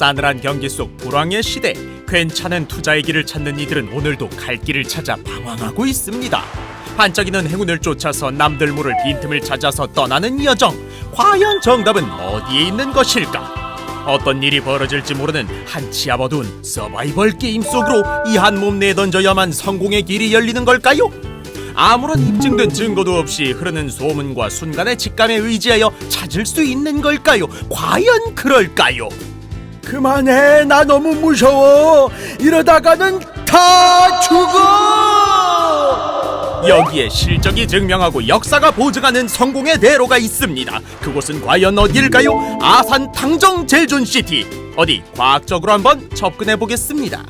싸늘한 경기 속 불황의 시대, 괜찮은 투자의 길을 찾는 이들은 오늘도 갈 길을 찾아 방황하고 있습니다. 반짝이는 행운을 쫓아서 남들 모를 빈틈을 찾아서 떠나는 여정, 과연 정답은 어디에 있는 것일까? 어떤 일이 벌어질지 모르는 한치 앞 어두운 서바이벌 게임 속으로 이 한 몸 내던져야만 성공의 길이 열리는 걸까요? 아무런 입증된 증거도 없이 흐르는 소문과 순간의 직감에 의지하여 찾을 수 있는 걸까요? 과연 그럴까요? 그만해, 나 너무 무서워. 이러다가는 다 죽어. 여기에 실적이 증명하고 역사가 보증하는 성공의 대로가 있습니다. 그곳은 과연 어디일까요? 아산 탕정 젤존시티. 어디 과학적으로 한번 접근해 보겠습니다.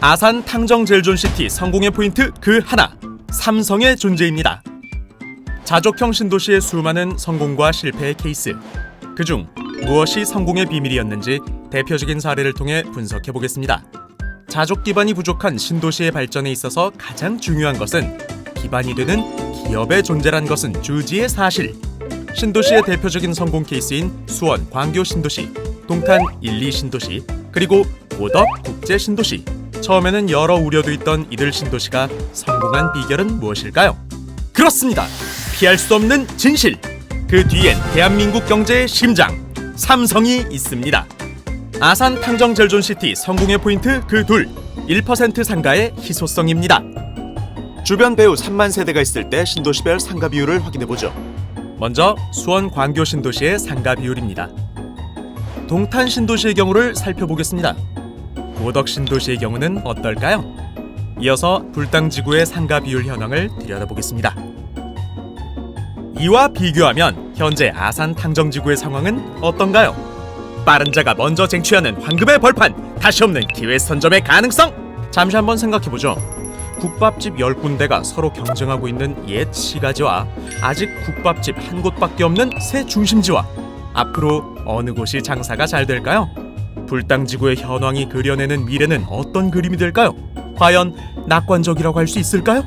아산 탕정 젤존시티 성공의 포인트 그 하나, 삼성의 존재입니다. 자족형 신도시의 수많은 성공과 실패의 케이스, 그중 무엇이 성공의 비밀이었는지 대표적인 사례를 통해 분석해 보겠습니다. 자족 기반이 부족한 신도시의 발전에 있어서 가장 중요한 것은 기반이 되는 기업의 존재란 것은 주지의 사실. 신도시의 대표적인 성공 케이스인 수원 광교 신도시, 동탄 1, 2 신도시, 그리고 고덕 국제 신도시. 처음에는 여러 우려도 있던 이들 신도시가 성공한 비결은 무엇일까요? 그렇습니다. 피할 수 없는 진실. 그 뒤엔 대한민국 경제의 심장, 삼성이 있습니다. 아산 탕정 젤존시티 성공의 포인트 그 둘, 1% 상가의 희소성입니다. 주변 배우 3만 세대가 있을 때 신도시별 상가 비율을 확인해보죠. 먼저 수원 광교 신도시의 상가 비율입니다. 동탄 신도시의 경우를 살펴보겠습니다. 고덕 신도시의 경우는 어떨까요? 이어서 불당지구의 상가 비율 현황을 들여다보겠습니다. 이와 비교하면 현재 아산 탕정지구의 상황은 어떤가요? 빠른 자가 먼저 쟁취하는 황금의 벌판, 다시 없는 기회 선점의 가능성? 잠시 한번 생각해보죠. 국밥집 10군데가 서로 경쟁하고 있는 옛 시가지와 아직 국밥집 한 곳밖에 없는 새 중심지와 앞으로 어느 곳이 장사가 잘 될까요? 불당지구의 현황이 그려내는 미래는 어떤 그림이 될까요? 과연 낙관적이라고 할 수 있을까요?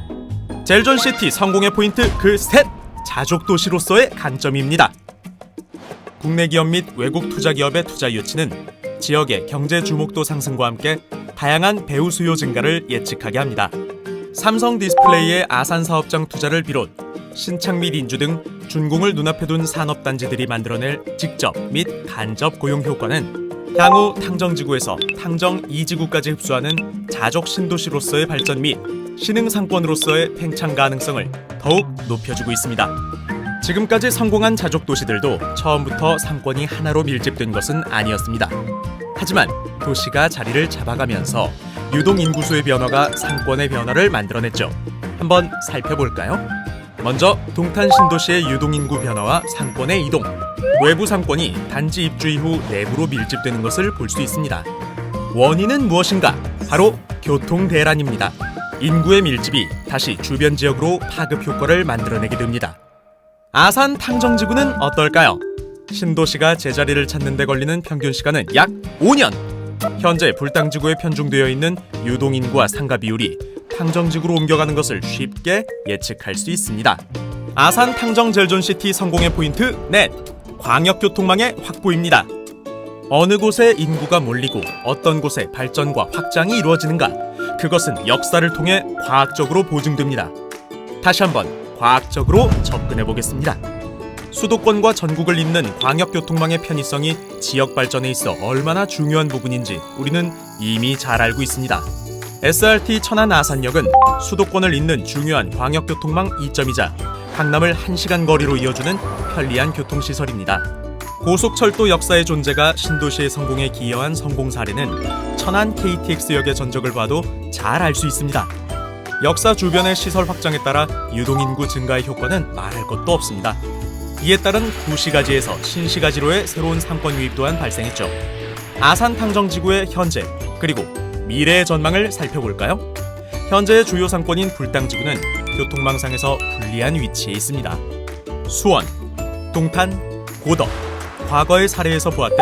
젤존시티 성공의 포인트 그 셋! 자족도시로서의 관점입니다. 국내 기업 및 외국 투자 기업의 투자 유치는 지역의 경제 주목도 상승과 함께 다양한 배우 수요 증가를 예측하게 합니다. 삼성 디스플레이의 아산 사업장 투자를 비롯 신창 및 인주 등 준공을 눈앞에 둔 산업단지들이 만들어낼 직접 및 간접 고용 효과는 향후 탕정지구에서 탕정 2지구까지 흡수하는 자족 신도시로서의 발전 및 신흥 상권으로서의 팽창 가능성을 더욱 높여주고 있습니다. 지금까지 성공한 자족 도시들도 처음부터 상권이 하나로 밀집된 것은 아니었습니다. 하지만 도시가 자리를 잡아가면서 유동 인구수의 변화가 상권의 변화를 만들어냈죠. 한번 살펴볼까요? 먼저 동탄 신도시의 유동 인구 변화와 상권의 이동. 외부 상권이 단지 입주 이후 내부로 밀집되는 것을 볼 수 있습니다. 원인은 무엇인가? 바로 교통 대란입니다. 인구의 밀집이 다시 주변 지역으로 파급 효과를 만들어내게 됩니다. 아산 탕정지구는 어떨까요? 신도시가 제자리를 찾는 데 걸리는 평균 시간은 약 5년! 현재 불당지구에 편중되어 있는 유동인구와 상가 비율이 탕정지구로 옮겨가는 것을 쉽게 예측할 수 있습니다. 아산 탕정 젤존시티 성공의 포인트 넷! 광역교통망의 확보입니다. 어느 곳에 인구가 몰리고 어떤 곳에 발전과 확장이 이루어지는가? 그것은 역사를 통해 과학적으로 보증됩니다. 다시 한번 과학적으로 접근해 보겠습니다. 수도권과 전국을 잇는 광역교통망의 편의성이 지역 발전에 있어 얼마나 중요한 부분인지 우리는 이미 잘 알고 있습니다. SRT 천안 아산역은 수도권을 잇는 중요한 광역교통망 이점이자 강남을 1시간 거리로 이어주는 편리한 교통시설입니다. 고속철도 역사의 존재가 신도시의 성공에 기여한 성공 사례는 천안 KTX역의 전적을 봐도 잘 알 수 있습니다. 역사 주변의 시설 확장에 따라 유동인구 증가의 효과는 말할 것도 없습니다. 이에 따른 구시가지에서 신시가지로의 새로운 상권 유입 또한 발생했죠. 아산 탕정지구의 현재 그리고 미래의 전망을 살펴볼까요? 현재의 주요 상권인 불당지구는 교통망상에서 불리한 위치에 있습니다. 수원, 동탄, 고덕, 과거의 사례에서 보았듯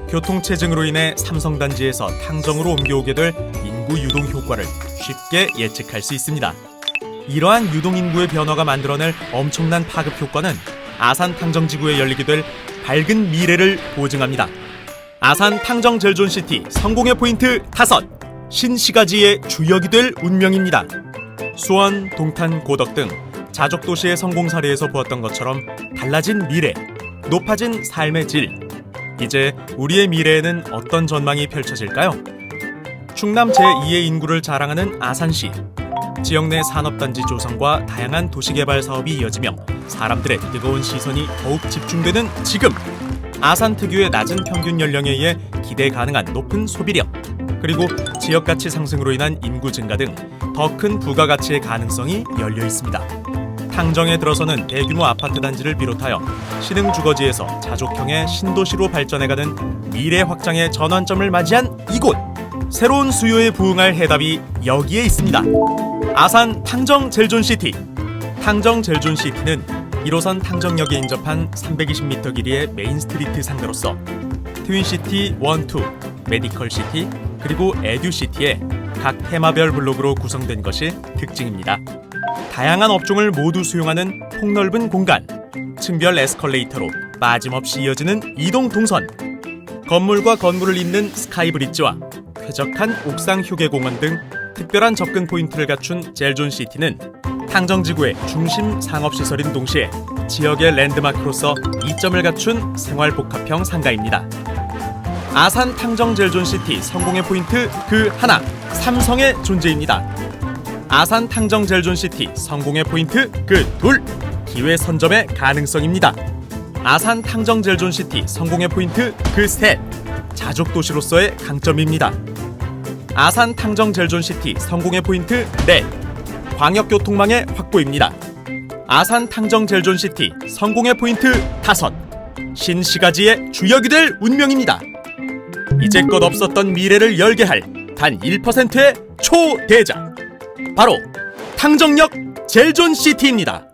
교통체증으로 인해 삼성단지에서 탕정으로 옮겨오게 될 인구 유동 효과를 쉽게 예측할 수 있습니다. 이러한 유동인구의 변화가 만들어낼 엄청난 파급 효과는 아산 탕정지구에 열리게 될 밝은 미래를 보증합니다. 아산 탕정 젤존시티 성공의 포인트 5. 신시가지의 주역이 될 운명입니다. 수원, 동탄, 고덕 등 자족 도시의 성공 사례에서 보았던 것처럼 달라진 미래, 높아진 삶의 질. 이제 우리의 미래에는 어떤 전망이 펼쳐질까요? 충남 제2의 인구를 자랑하는 아산시. 지역 내 산업단지 조성과 다양한 도시개발 사업이 이어지며 사람들의 뜨거운 시선이 더욱 집중되는 지금. 아산 특유의 낮은 평균 연령에 의해 기대 가능한 높은 소비력, 그리고 지역 가치 상승으로 인한 인구 증가 등 더 큰 부가가치의 가능성이 열려 있습니다. 탕정에 들어서는 대규모 아파트 단지를 비롯하여 신흥 주거지에서 자족형의 신도시로 발전해가는 미래 확장의 전환점을 맞이한 이곳. 새로운 수요에 부응할 해답이 여기에 있습니다. 아산 탕정 젤존시티. 탕정 젤존시티는 1호선 탕정역에 인접한 320m 길이의 메인스트리트 상가로서 트윈시티 1, 2, 메디컬시티, 그리고 에듀시티의 각 테마별 블록으로 구성된 것이 특징입니다. 다양한 업종을 모두 수용하는 폭넓은 공간, 층별 에스컬레이터로 빠짐없이 이어지는 이동 동선, 건물과 건물을 잇는 스카이브리지와 쾌적한 옥상 휴게공원 등 특별한 접근 포인트를 갖춘 젤존시티는 탕정지구의 중심 상업시설인 동시에 지역의 랜드마크로서 이점을 갖춘 생활복합형 상가입니다. 아산 탕정 젤존시티 성공의 포인트 그 하나, 삼성의 존재입니다. 아산 탕정 젤존시티 성공의 포인트 그 둘, 기회 선점의 가능성입니다. 아산 탕정 젤존시티 성공의 포인트 그 셋, 자족 도시로서의 강점입니다. 아산 탕정 젤존시티 성공의 포인트 넷, 광역교통망의 확보입니다. 아산 탕정 젤존시티 성공의 포인트 5, 신시가지의 주역이 될 운명입니다. 이제껏 없었던 미래를 열게 할 단 1%의 초대장, 바로 탕정역 젤존시티입니다.